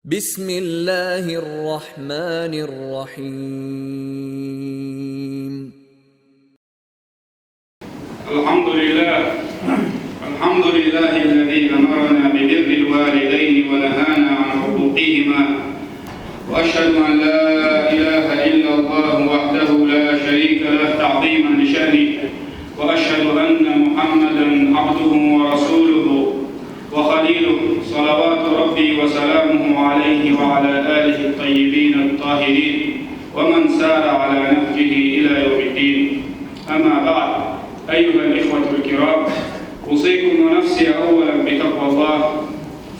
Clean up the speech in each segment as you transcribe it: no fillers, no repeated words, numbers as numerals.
بسم الله الرحمن الرحيم. الحمد لله الذي أمرنا ببر الوالدين ونهانا عن حقوقهما، وأشهد أن لا إله إلا الله وحده لا شريك له تعظيما لشأنه، وأشهد أن محمدا عبده ورسوله وخليله صلوات ربي وسلامه عليه وعلى آله الطيبين الطاهرين ومن سار على نهجه إلى يوم الدين. أما بعد، أيها الإخوة الكرام، أوصيكم ونفسي أولا بتقوى الله،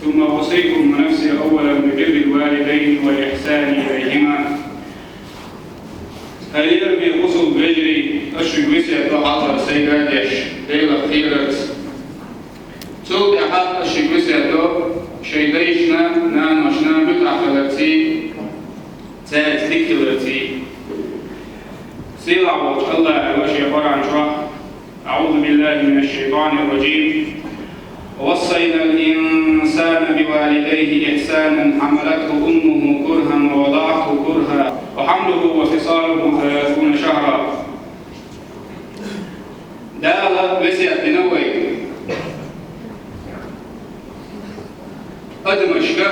ثم أوصيكم ونفسي أولا ببر الوالدين والإحسان إليهما. هل بغسل بجري أشرك وسع حضر سيداتش ليلة خيرت صوت أحد أشرك وسع شيديشنا نانوشنا بتعخلتي تات ذكرتي سيلع وجه الله الوشي قرآن شرح. أعوذ بالله من الشيطان الرجيم. ووصينا الإنسان بوالديه إحسانا حملته أمه كرها ووضعته كرها وحمله وفصاله 30 شهرا. دالا وسعت بنوي أدمشك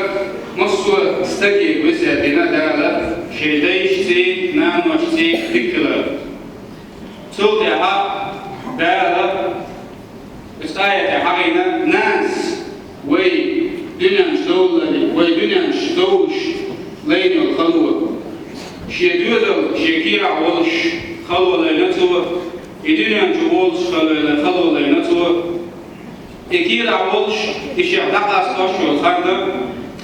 مصر استكي وسعت بنا دالا شيديش سي نانوش سي ذكرا سوطها دالا استاية حقينا ناس وي دنيا شدولة وي دنيا شدوش لين الخلوة شيدوزل شيكيرا ولش خلوة لينتوه دنيا جوولش خلوة لينتوه إكيرا ولش إشياء دقاس أشهر الخردة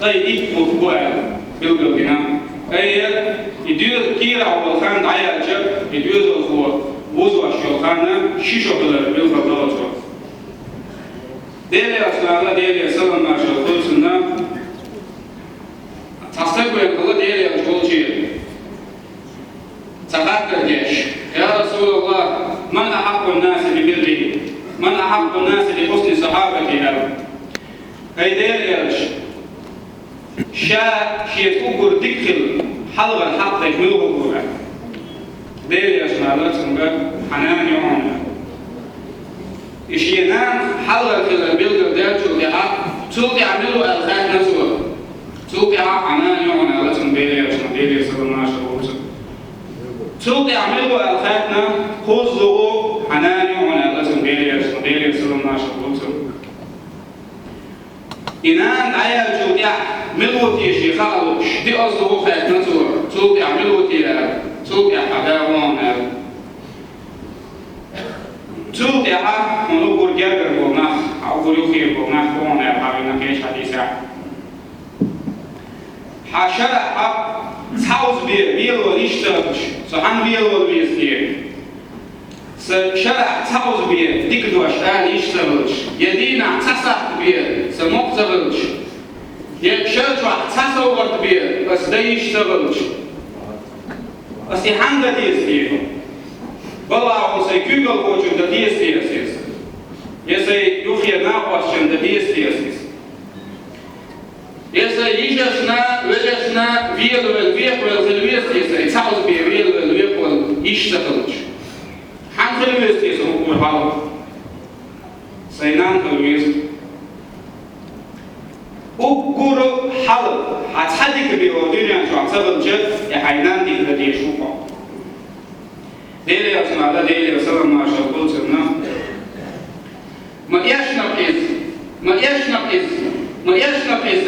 أي إيكو فقوال بالقلقنا أي يدير كيرا والخان عيالجة يدير الخوة وزو أشهر الخانة شيشو بالقلقنا ديلي أسلالة ديلي أسلام ما شغل سنة تصدقوا يقول ديلي أشغل شيء تقدر جيش يا رسول الله من أحق الناس ببره من أحق الناس بحسن صحابتي هاي ديلي أش شيء تقول دكل حلغ الحق يكمله قوة ديلي أسلالة سنة حنان يوم إشينان حلقة البلد ده تلقي عملوا الخير نسوه تلقي عنان يوم على تنبيلي عشان بيلي صلى الله عليه وسلم تلقي عملوا الخيرنا خذوا عنان يوم على تنبيلي عشان بيلي صلى الله عليه وسلم إنان عيال جودع ملوتي شيخالوش دي أصله خير نسوه تلقي عملوا تلقي حداوان تلقي عا منوبر جابر بوناخ أو بلوخي بوناخ بونا حالنا كيش حديثا حشرة حب تحوز بيل وليشتغلش صحن بيل وليستير سشرع تحوز بيل ديك دوش يشتغلش يدينا تسح بيل سمقتغلش يشرع تسوغت بيل بس ده يشتغلش بس يحمد يستير والله وسيكون الوجود ده ديستيرسيس يسي يخي ناقوشن ده ديستيرسيس يسي يجشنا وجشنا فيل والفيق والخلويستيس يتحوز بيفيل والفيق واليشتغلش حان خلويستيس هو الحال سينان خلويست أقول حال هتحدك بيوديني شو عتبلش يحينان دي الذي يشوفه ديلي أسمع الله ديلي وسلم ما شغل سنة ما يشنقيز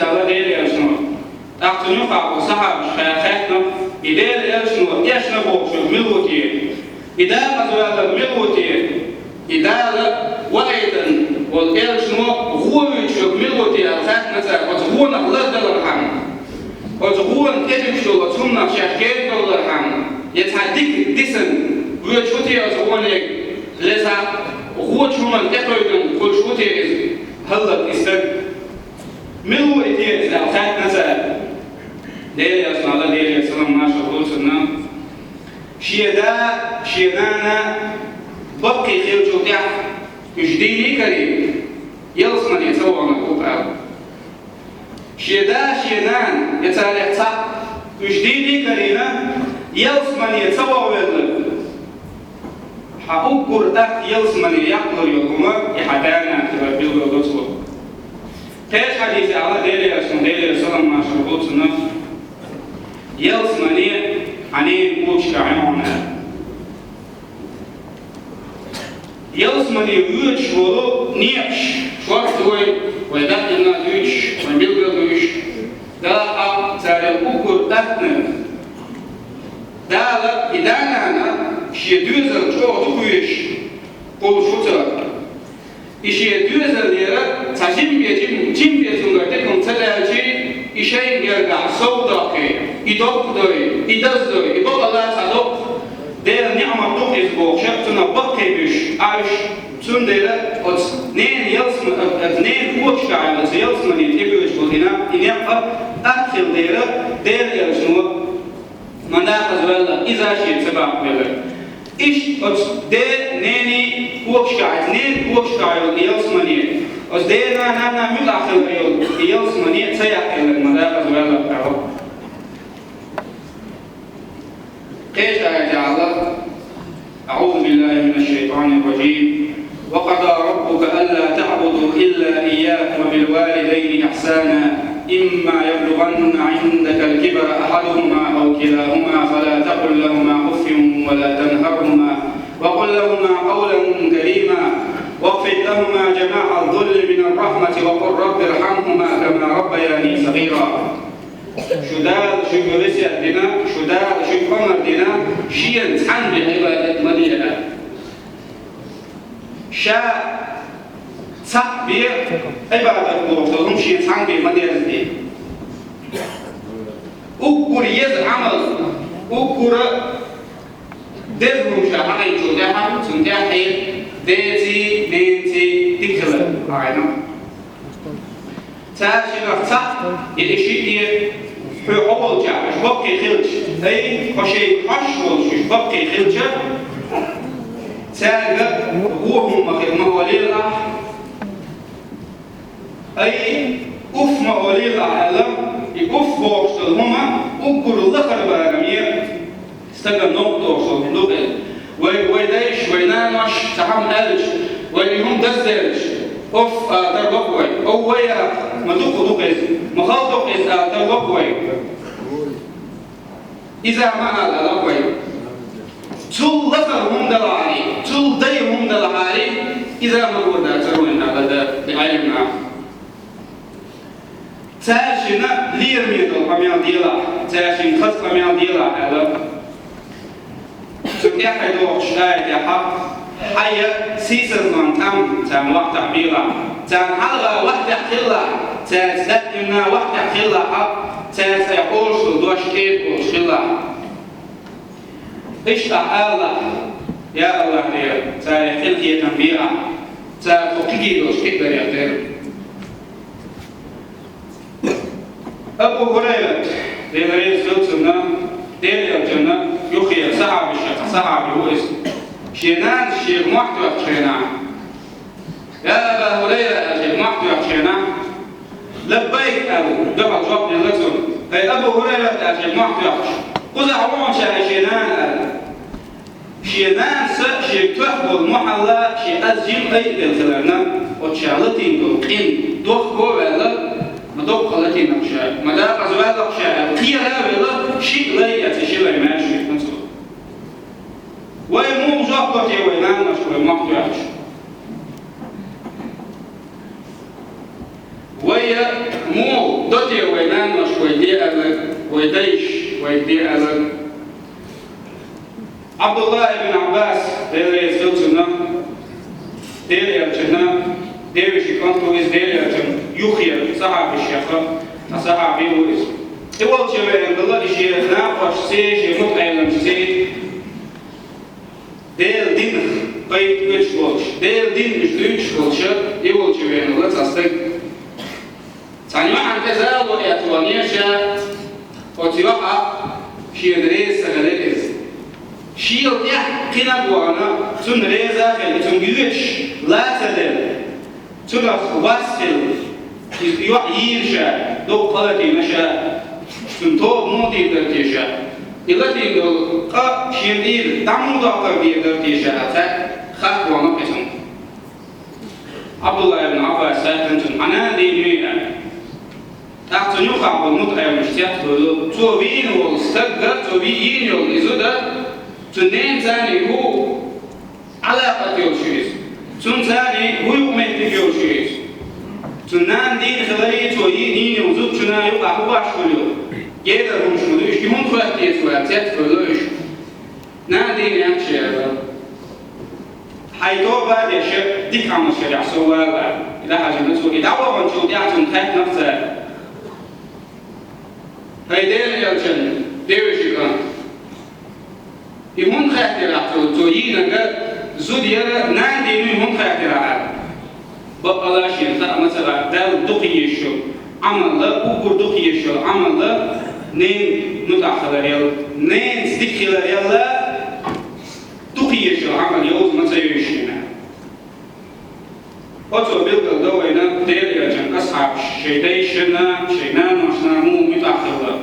الله ديلي أسمع أقتنوخا وصحاب شيخنا ديلي أسمع يشنقو شو ملوتي إذا مزوات الملوتي إذا وأيضا والأسمع هو شو ملوتي الخاتمة وتهون الله دلرحم وتهون كتب شو وتهون شيخين دلرحم يتحدك دسن ويشوتي أزوانك لذا هو شومان تقويدن كل شوتي هلا إستد ملو إتيت لأخات نزل ديلي أسمع الله ديلي أسلام ما شغل سنة شيدانا بقي خير جوتيح يجديني كريم يلصنا يتوى عن القطع شيدان يلسمني سواويل حأقر يلسمني يقدر يوما يحدانا تبدل الرسول تاج حديث على ديلي أسمه ديلي رسول ما شربوت سنة يلسمني عني بوش كعيونا يلسمني يوش ولو نيش شوارتوي ويدقنا يوش ويبلغ يوش داقا تاري أقر أثنى دالا إدانا شيء دوزن شو تقولش قول شو ترى إشي دوزن ليرة تجيم بيتون قدكم تلاقي إشي يرجع صوداكي يدوي يدوق الله تعالى دير نعمة توقف بوق شفتنا بقي بيش عايش تون دير أت نين يلسم نين وش كعيل يلسم يتبيش بودينا إني أكل دير يلسمه من داخل ولا إذا شيء سبب ولا إيش أت دير نيني وش كعيل نين وش كعيل يلسمني أت دير أنا من داخل يلسمني سيأكل من داخل ولا كعو كيف تعالى أعوذ بالله من الشيطان الرجيم وقضى ربك ألا تعبدوا إلا إياه وبالوالدين إحسانا إما يبلغن عندك الكبر أحدهما أو كلاهما فلا تقل لهما أف ولا تنهرهما وقل لهما قولا كريما واخفض لهما جناح الذل من الرحمة وقل رب ارحمهما كما ربياني صغيرا شدال شجرسي دينا شدال شجمر دينا شين تحن بعبادة مدينة شاء صحبي عبادة مرتضم شين تحن بمدينة دي أكبر يز عمل أكبر دزهم شاحنين شداها سنتاحين ديتي نينتي تكلا عينا تاشي صح يشيء حقول جا مش بقي خلج أي خشي حشول مش بقي خلجة تاجا وهم مواليد أي أف مواليد العالم يقف بوصل هما وكل ذكر بارمية استجاب نقطة وصل لغة ويدايش وينامش تحمل ألش ويهم دزدرش أف تربوي أو ويا مدوق دوقز مخاطب إذا تربوي إذا ما على لقوي تول ذكرهم دلاري تول ديهم دلاري إذا ما قلنا تروين على العلمنا تاشنا ليرميد القميان ديلا تاشين خط قميان ديلا على تبقى حيدوش آية حق حيا سيسر من تام وقت عبيرا تام حلقة وقت حلا تستدمنا وقت حلا تسيقولش دوش كيف وشلا إيش الله يا الله يا تاريخ هي تنبيها تفكير دوش كيف يقدر أبو هريرة دير زوجنا دير الجنة يخيل صحابي الشيخ صحابي هو اسم شينان الشيخ محتوى شينان يا أبا هريرة الشيخ محتوى شينان لبيك أبو دفع جواب للرسول أي أبو هريرة الشيخ محتوى قل أعوان شينان شينان شيخ تحبو المحلة شيخ أزجم أي بالخلالنا وتشالتين دولقين دوخبو ولا مدوق خلتي نقشة مداق أزوال نقشة كي لا ولا شيء لا يتشيل ماشي نسوا ويمو جاقتي وينان نشوي محتويش ويمو دوتي وينان نشوي دي أذن ويديش ويدي أذن عبد الله بن عباس دير يزوجنا دير يرجنا دير شكانتو إز دير يرجنا يخير صحابي الشيخ صحابي هو اسم إول شيء عند الله شيء ناقش شيء متعلم شيء دير دين قيد ويشوش دير دين مش ويشوش إول شيء عند الله تصدق ثاني ما عن كذا ولا توانيشة وتوقع شيء دريس سجلس شيء يح كنا بوانا تون ريزا خل تون جيش لا تدل تون واسل يوح يرشا دو قلتي مشا تون توب موتي درتيشا إلتي دول قا شيندير دامو دكتور بيقدر تيجاته خط وما قسم عبد الله بن عباس سألتم أنا دينيا أعطني خبر مطعم مشتاق له توبين والستقر توبين والإزودة تنين ثاني هو علاقة يوشيس تن ثاني هو يوميت يوشيس تنان دين خلائي تويين يوزود تنا يقع هو عشقلو يقدر هم شمدوش كمون خلق يسوى تتفلوش نان دين يمشي حيثو بعد يشب ديك عم الشريع سوى إذا حاجة نسوى إذا هو بنشوف يعطن خيط نفسه هيدين يلجن ديوشي كان يمون خيط يعطل تويين نقل زود يرى نان دين يمون خيط يعطل بقى لا شيء مثلا دال دقي الشو عمل له أقول دقي الشو عمل له نين متأخر يلا نين صدق يلا دقي الشو عمل يوز ما تيجينا أتو بيلقى دوينا دير يجن أصحاب شيداي شنا مشنا مو متأخر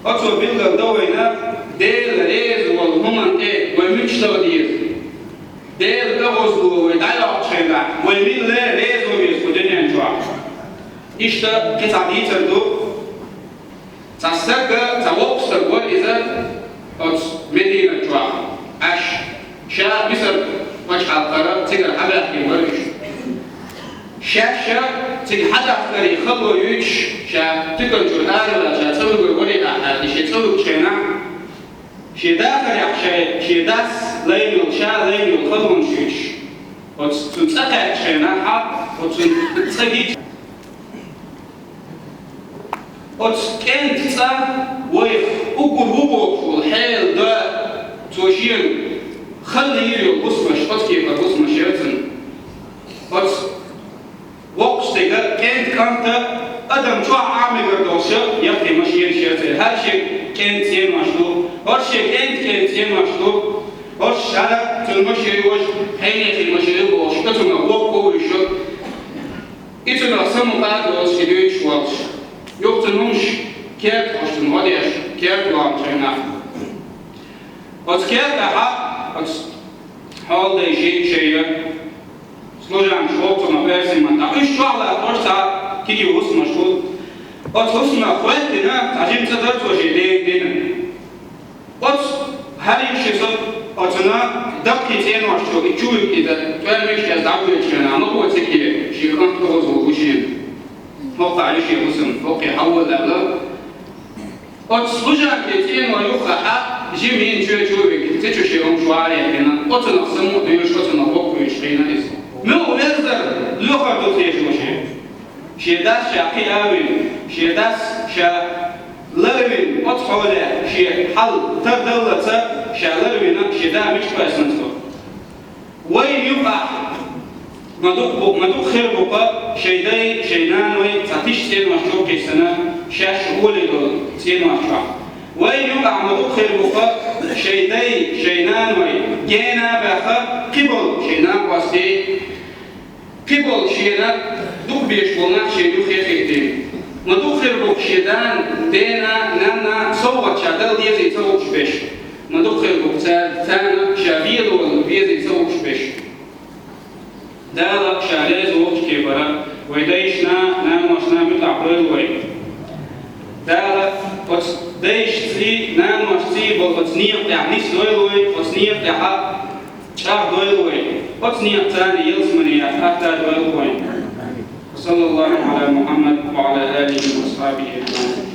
أتو بيلقى دوينا دير ريز والهمن إيه ومشتو دير دير كوزو ودايلوج شيدا ومين لا ريز ويس ودنيا جوا إشتا كتابي تردو تصدق توقف وإذا أت مدينة جوا أش شا بيصير وجه القرار تقدر حبل في ورش شا تقدر حدا فري خلو يوش شا تقدر جرار ولا شا تسوي ولا هذا شيء تسوي شينا شيء داخل يحشي شيء داس لين شا لين خلو نشوش وتتأكد شينا حق وتتأكد وتكنت تا ويف أقول هو الحيل ده توجين خلي يريو بصمش أتكي بصمش يرتن وقت تيجا كنت أدم شو عامل قردوشة يبقى مشير شيرتن هالشيء كنت ين مشلو هالشيء كنت ين مشلو هالش على تلمشي وش هيني تلمشي وش كتونا وقو وشو إتنا سمو بعد وش يدوش وش يوقتنوش كيف وشتن وديش كيف لام تينا وتكيف بحق حال ده شيء سلوجان شوقتنا بس ما تعيش شغلة فرصة كذي وص مشغول وتصنا خواتنا عشان تقدر توجه دينا هذه الشيء أتنا دقيقتين وشو تشوف إذا تعمل شيء دعوة شيء أنا هو تكيه شيء كان توزع وشين فوق على شيء وسم فوق يحول له وتصلجان كتير ويخها جمين شوي تشوشي أم شوارع هنا أتنا سمو بيوش أتنا وقف يشينا اسمه مو يزر لغة دوتيش وشي شيء داس شاقي أوي شيء داس شا لرمين أطحوله شيء حل تبدلته شا لرمين شيء دا مش كويس نتو وين يبقى مدوق خير بقى شيء نانوي تعطيش تين مشروع كيسنا شاش أولي دول تين مشروع وين يبقى مدوق خير بقى شيء نانوي جينا بخا قبل شيء ناقصي قبل شيء نا دوق بيش بولنا شيء يخير خيرتين مدوق خير بقى شيء دان دينا نانا صوت شادل ديزي صوت شبش مدوق خير بقى ثانا شابيل والبيزي صوت شبش دالك شاريز وقت كبرى ويديشنا ناموشنا متعقل وي دالك ديش تري ناموشتي بالوتنيق يعني سويلوي وتنيق لحق شاب دويلوي وتنيق ثاني يلزمني حتى دويلوي صلى الله على محمد وعلى آله وصحبه أجمعين